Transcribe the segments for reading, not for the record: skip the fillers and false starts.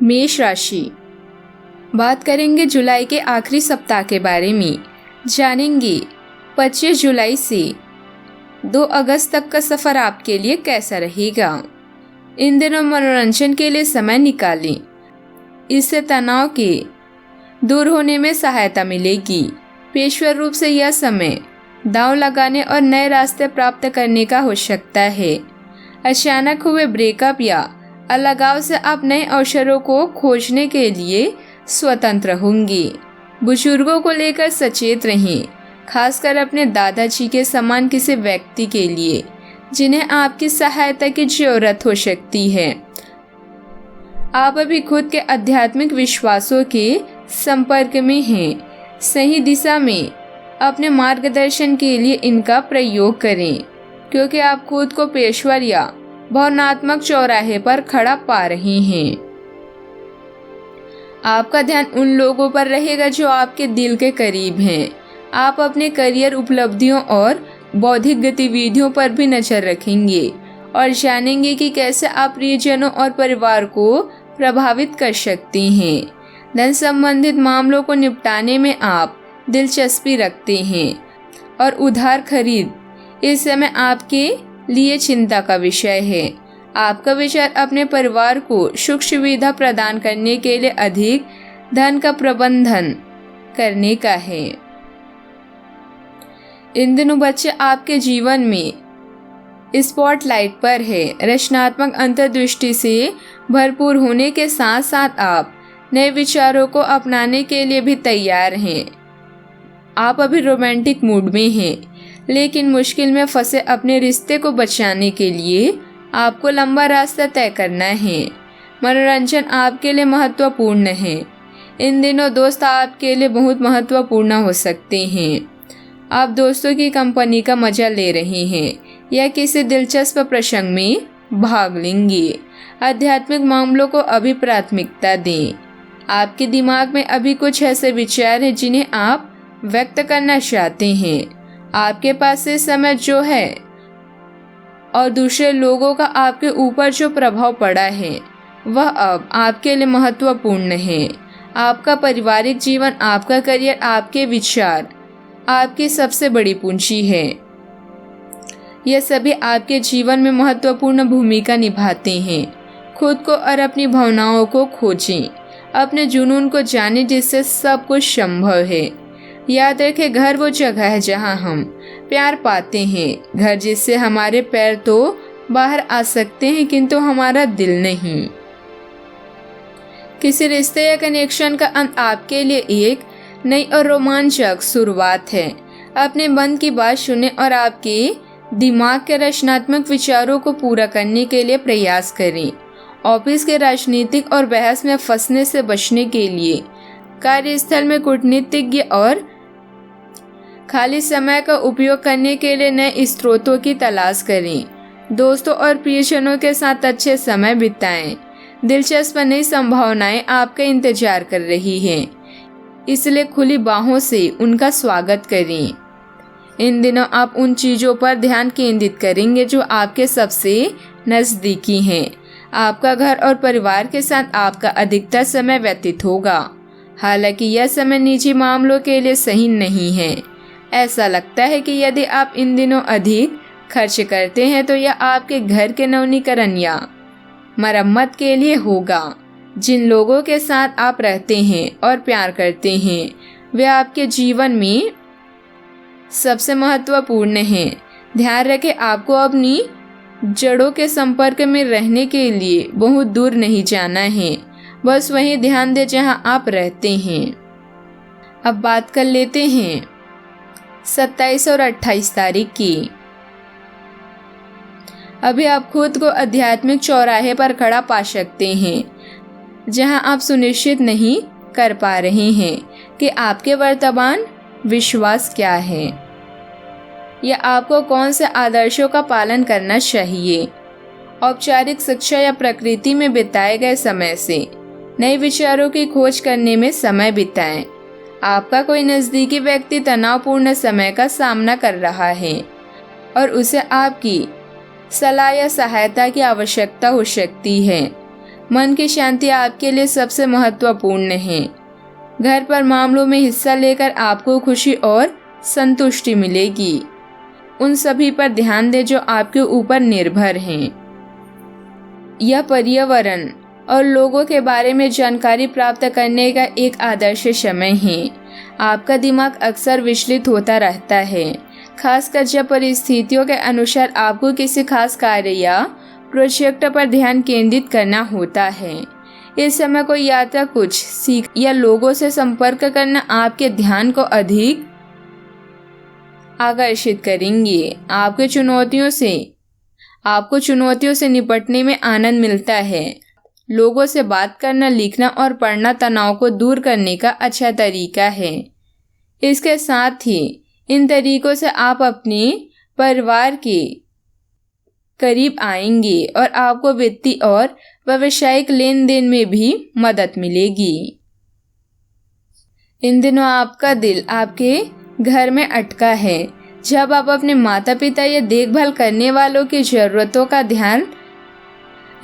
मेष राशि। बात करेंगे जुलाई के आखिरी सप्ताह के बारे में। जानेंगे 25 जुलाई से 2 अगस्त तक का सफर आपके लिए कैसा रहेगा। इन दिनों मनोरंजन के लिए समय निकालें, इससे तनाव के दूर होने में सहायता मिलेगी। पेशेवर रूप से यह समय दांव लगाने और नए रास्ते प्राप्त करने का हो सकता है। अचानक हुए ब्रेकअप या अलगाव से आप नए अवसरों को खोजने के लिए स्वतंत्र होंगे। बुजुर्गों को लेकर सचेत रहें, खासकर अपने दादाजी के समान किसी व्यक्ति के लिए जिन्हें आपकी सहायता की जरूरत हो सकती है। आप अभी खुद के आध्यात्मिक विश्वासों के संपर्क में हैं। सही दिशा में अपने मार्गदर्शन के लिए इनका प्रयोग करें, क्योंकि आप खुद को पेशेवर या भावनात्मक चौराहे पर खड़ा पा रहे हैं। आपका ध्यान उन लोगों पर रहेगा जो आपके दिल के करीब हैं। आप अपने करियर उपलब्धियों और बौद्धिक गतिविधियों पर भी नजर रखेंगे और जानेंगे कि कैसे आप प्रियजनों और परिवार को प्रभावित कर सकते हैं। धन संबंधित मामलों को निपटाने में आप दिलचस्पी रखते हैं और उधार खरीद इस समय आपके लिए चिंता का विषय है। आपका विचार अपने परिवार को सुख सुविधा प्रदान करने के लिए अधिक धन का प्रबंधन करने का है। इन दिनों बच्चे आपके जीवन में स्पॉटलाइट पर है। रचनात्मक अंतर्दृष्टि से भरपूर होने के साथ साथ आप नए विचारों को अपनाने के लिए भी तैयार हैं। आप अभी रोमांटिक मूड में हैं, लेकिन मुश्किल में फंसे अपने रिश्ते को बचाने के लिए आपको लंबा रास्ता तय करना है। मनोरंजन आपके लिए महत्वपूर्ण है। इन दिनों दोस्त आपके लिए बहुत महत्वपूर्ण हो सकते हैं। आप दोस्तों की कंपनी का मजा ले रहे हैं या किसी दिलचस्प प्रसंग में भाग लेंगे। आध्यात्मिक मामलों को अभी प्राथमिकता दें। आपके दिमाग में अभी कुछ ऐसे विचार हैं जिन्हें आप व्यक्त करना चाहते हैं। आपके पास इस समय जो है और दूसरे लोगों का आपके ऊपर जो प्रभाव पड़ा है वह अब आपके लिए महत्वपूर्ण है। आपका पारिवारिक जीवन, आपका करियर, आपके विचार आपकी सबसे बड़ी पूंजी है। यह सभी आपके जीवन में महत्वपूर्ण भूमिका निभाते हैं। खुद को और अपनी भावनाओं को खोजें, अपने जुनून को जानें जिससे सब कुछ संभव है। याद रखें, घर वो जगह है जहां हम प्यार पाते हैं। घर जिससे हमारे पैर तो बाहर आ सकते हैं किंतु हमारा दिल नहीं। किसी रिश्ते या कनेक्शन का अंत आपके लिए एक नई और रोमांचक शुरुआत है। अपने मन की बात सुने और आपके दिमाग के रचनात्मक विचारों को पूरा करने के लिए प्रयास करें। ऑफिस के राजनीतिक और बहस में फंसने से बचने के लिए कार्यस्थल में कूटनीतिज्ञ और खाली समय का उपयोग करने के लिए नए स्रोतों की तलाश करें। दोस्तों और प्रियजनों के साथ अच्छे समय बिताएं। दिलचस्प नई संभावनाएं आपका इंतजार कर रही हैं, इसलिए खुली बाहों से उनका स्वागत करें। इन दिनों आप उन चीज़ों पर ध्यान केंद्रित करेंगे जो आपके सबसे नज़दीकी हैं। आपका घर और परिवार के साथ आपका अधिकतर समय व्यतीत होगा। हालांकि यह समय निजी मामलों के लिए सही नहीं है। ऐसा लगता है कि यदि आप इन दिनों अधिक खर्च करते हैं तो यह आपके घर के नवीनीकरण या मरम्मत के लिए होगा। जिन लोगों के साथ आप रहते हैं और प्यार करते हैं वे आपके जीवन में सबसे महत्वपूर्ण हैं। ध्यान रखें, आपको अपनी जड़ों के संपर्क में रहने के लिए बहुत दूर नहीं जाना है, बस वहीं ध्यान दें जहां आप रहते हैं। अब बात कर लेते हैं 27 और 28 तारीख की। अभी आप खुद को आध्यात्मिक चौराहे पर खड़ा पा सकते हैं जहां आप सुनिश्चित नहीं कर पा रहे हैं कि आपके वर्तमान विश्वास क्या है या आपको कौन से आदर्शों का पालन करना चाहिए। औपचारिक शिक्षा या प्रकृति में बिताए गए समय से नए विचारों की खोज करने में समय बिताएं। आपका कोई नज़दीकी व्यक्ति तनावपूर्ण समय का सामना कर रहा है और उसे आपकी सलाह या सहायता की आवश्यकता हो सकती है। मन की शांति आपके लिए सबसे महत्वपूर्ण है। घर पर मामलों में हिस्सा लेकर आपको खुशी और संतुष्टि मिलेगी। उन सभी पर ध्यान दें जो आपके ऊपर निर्भर हैं। यह पर्यावरण और लोगों के बारे में जानकारी प्राप्त करने का एक आदर्श समय है। आपका दिमाग अक्सर विचलित होता रहता है, खासकर जब परिस्थितियों के अनुसार आपको किसी खास कार्य या प्रोजेक्ट पर ध्यान केंद्रित करना होता है। इस समय कोई यात्रा, कुछ सीख या लोगों से संपर्क करना आपके ध्यान को अधिक आकर्षित करेंगे। आपको चुनौतियों से निपटने में आनंद मिलता है। लोगों से बात करना, लिखना और पढ़ना तनाव को दूर करने का अच्छा तरीका है। इसके साथ ही इन तरीकों से आप अपने परिवार के करीब आएंगे और आपको वित्तीय और व्यावसायिक लेन देन में भी मदद मिलेगी। इन दिनों आपका दिल आपके घर में अटका है। जब आप अपने माता पिता या देखभाल करने वालों की ज़रूरतों का ध्यान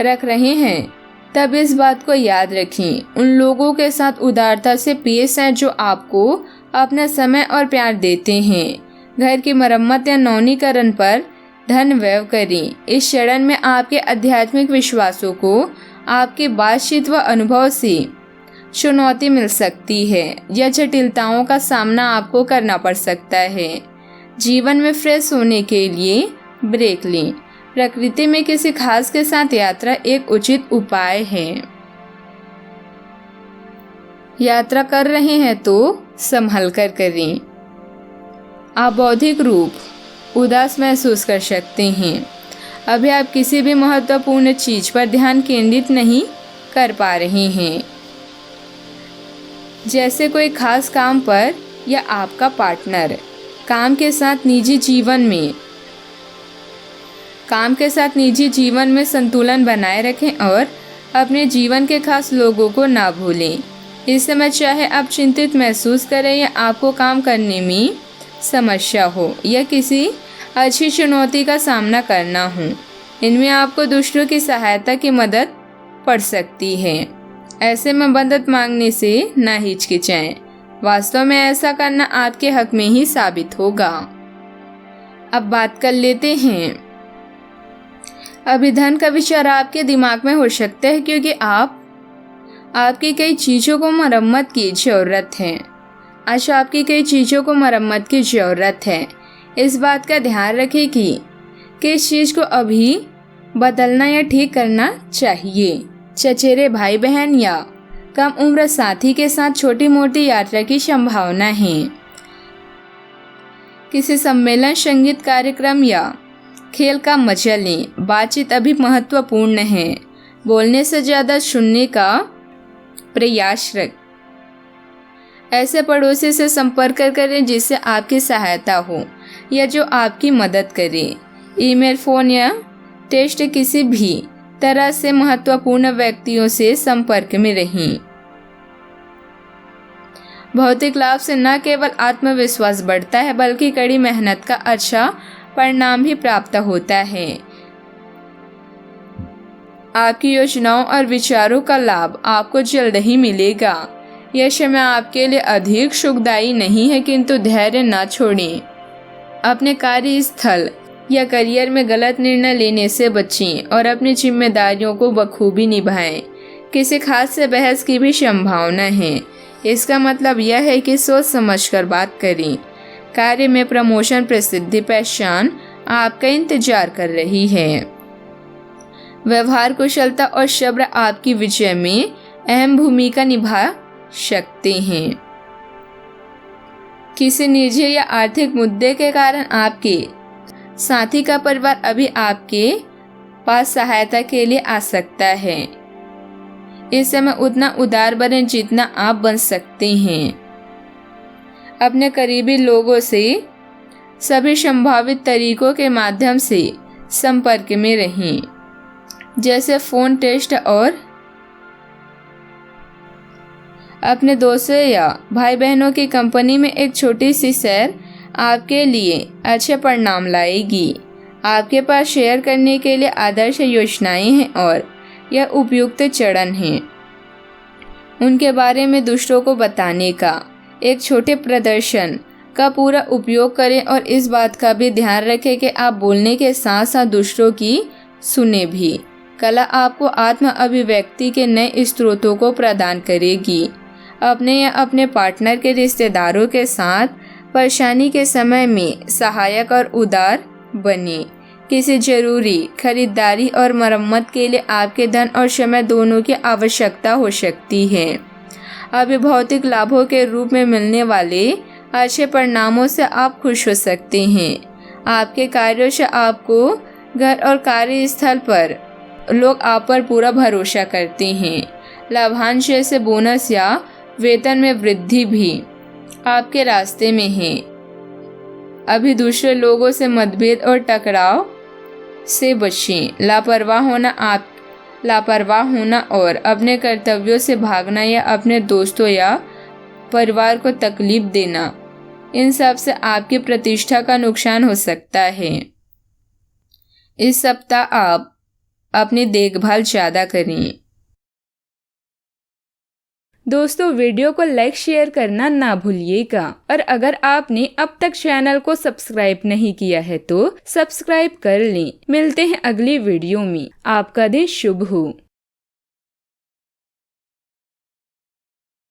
रख रहे हैं, तब इस बात को याद रखें, उन लोगों के साथ उदारता से पेश आएं जो आपको अपना समय और प्यार देते हैं। घर की मरम्मत या नवीनीकरण पर धन व्यय करें। इस चरण में आपके आध्यात्मिक विश्वासों को आपकी बातचीत व अनुभव से चुनौती मिल सकती है या जटिलताओं का सामना आपको करना पड़ सकता है। जीवन में फ्रेश होने के लिए ब्रेक लें। प्रकृति में किसी खास के साथ यात्रा एक उचित उपाय है। यात्रा कर रहे हैं तो संभल कर करें। आप बौद्धिक रूप उदास महसूस कर सकते हैं। अभी आप किसी भी महत्वपूर्ण चीज पर ध्यान केंद्रित नहीं कर पा रहे हैं, जैसे कोई खास काम पर या आपका पार्टनर। काम के साथ निजी जीवन में संतुलन बनाए रखें और अपने जीवन के खास लोगों को ना भूलें। इस समय चाहे आप चिंतित महसूस करें या आपको काम करने में समस्या हो या किसी अच्छी चुनौती का सामना करना हो, इनमें आपको दूसरों की सहायता की मदद पड़ सकती है। ऐसे में मदद मांगने से ना हिचकिचाएं। वास्तव में ऐसा करना आपके हक में ही साबित होगा। अब बात कर लेते हैं। अभी धन का विचार आपके दिमाग में हो सकता है क्योंकि आपकी कई चीज़ों को मरम्मत की ज़रूरत है। आज आपकी कई चीज़ों को मरम्मत की ज़रूरत है। इस बात का ध्यान रखें कि किस चीज़ को अभी बदलना या ठीक करना चाहिए। चचेरे भाई बहन या कम उम्र साथी के साथ छोटी मोटी यात्रा की संभावना है। किसी सम्मेलन, संगीत कार्यक्रम या खेल का मजा लें। बातचीत अभी महत्वपूर्ण है। बोलने से ज़्यादा सुनने का प्रयास रखें। ऐसे पड़ोसी से संपर्क करें जिससे आपकी सहायता हो या जो आपकी मदद करे। ईमेल, फोन या टेक्स्ट किसी भी तरह से महत्वपूर्ण व्यक्तियों से संपर्क में रहें। भौतिक लाभ से न केवल आत्मविश्वास बढ़ता है बल्कि कड़ी मेहनत का अच्छा परिणाम भी प्राप्त होता है। आपकी योजनाओं और विचारों का लाभ आपको जल्द ही मिलेगा। यह समय आपके लिए अधिक सुखदायी नहीं है, किंतु धैर्य न छोड़ें। अपने कार्यस्थल या करियर में गलत निर्णय लेने से बचें और अपनी जिम्मेदारियों को बखूबी निभाएं। किसी खास से बहस की भी संभावना है। इसका मतलब यह है कि सोच समझकर बात करें। कार्य में प्रमोशन, प्रसिद्धि, पहचान आपका इंतजार कर रही है। व्यवहार कुशलता और सब्र आपकी विजय में अहम भूमिका निभा सकते हैं। किसी निजी या आर्थिक मुद्दे के कारण आपके साथी का परिवार अभी आपके पास सहायता के लिए आ सकता है। इस समय उतना उदार बनें जितना आप बन सकते हैं। अपने करीबी लोगों से सभी संभावित तरीकों के माध्यम से संपर्क में रहें, जैसे फोन, टेक्स्ट और अपने दोस्तों या भाई बहनों की कंपनी में एक छोटी सी सैर आपके लिए अच्छे परिणाम लाएगी। आपके पास शेयर करने के लिए आदर्श योजनाएं हैं और यह उपयुक्त चरण है। उनके बारे में दूसरों को बताने का एक छोटे प्रदर्शन का पूरा उपयोग करें और इस बात का भी ध्यान रखें कि आप बोलने के साथ साथ दूसरों की सुने भी। कला आपको आत्म अभिव्यक्ति के नए स्रोतों को प्रदान करेगी। अपने या अपने पार्टनर के रिश्तेदारों के साथ परेशानी के समय में सहायक और उदार बने। किसी जरूरी खरीदारी और मरम्मत के लिए आपके धन और समय दोनों की आवश्यकता हो सकती है। अभी भौतिक लाभों के रूप में मिलने वाले अच्छे परिणामों से आप खुश हो सकते हैं। आपके कार्यों से आपको घर और कार्यस्थल पर लोग आप पर पूरा भरोसा करते हैं। लाभांश जैसे बोनस या वेतन में वृद्धि भी आपके रास्ते में है। अभी दूसरे लोगों से मतभेद और टकराव से बचें। लापरवाह होना और अपने कर्तव्यों से भागना या अपने दोस्तों या परिवार को तकलीफ देना, इन सब से आपकी प्रतिष्ठा का नुकसान हो सकता है। इस सप्ताह आप अपनी देखभाल ज़्यादा करें। दोस्तों, वीडियो को लाइक शेयर करना ना भूलिएगा और अगर आपने अब तक चैनल को सब्सक्राइब नहीं किया है तो सब्सक्राइब कर लें। मिलते हैं अगली वीडियो में। आपका दिन शुभ हो।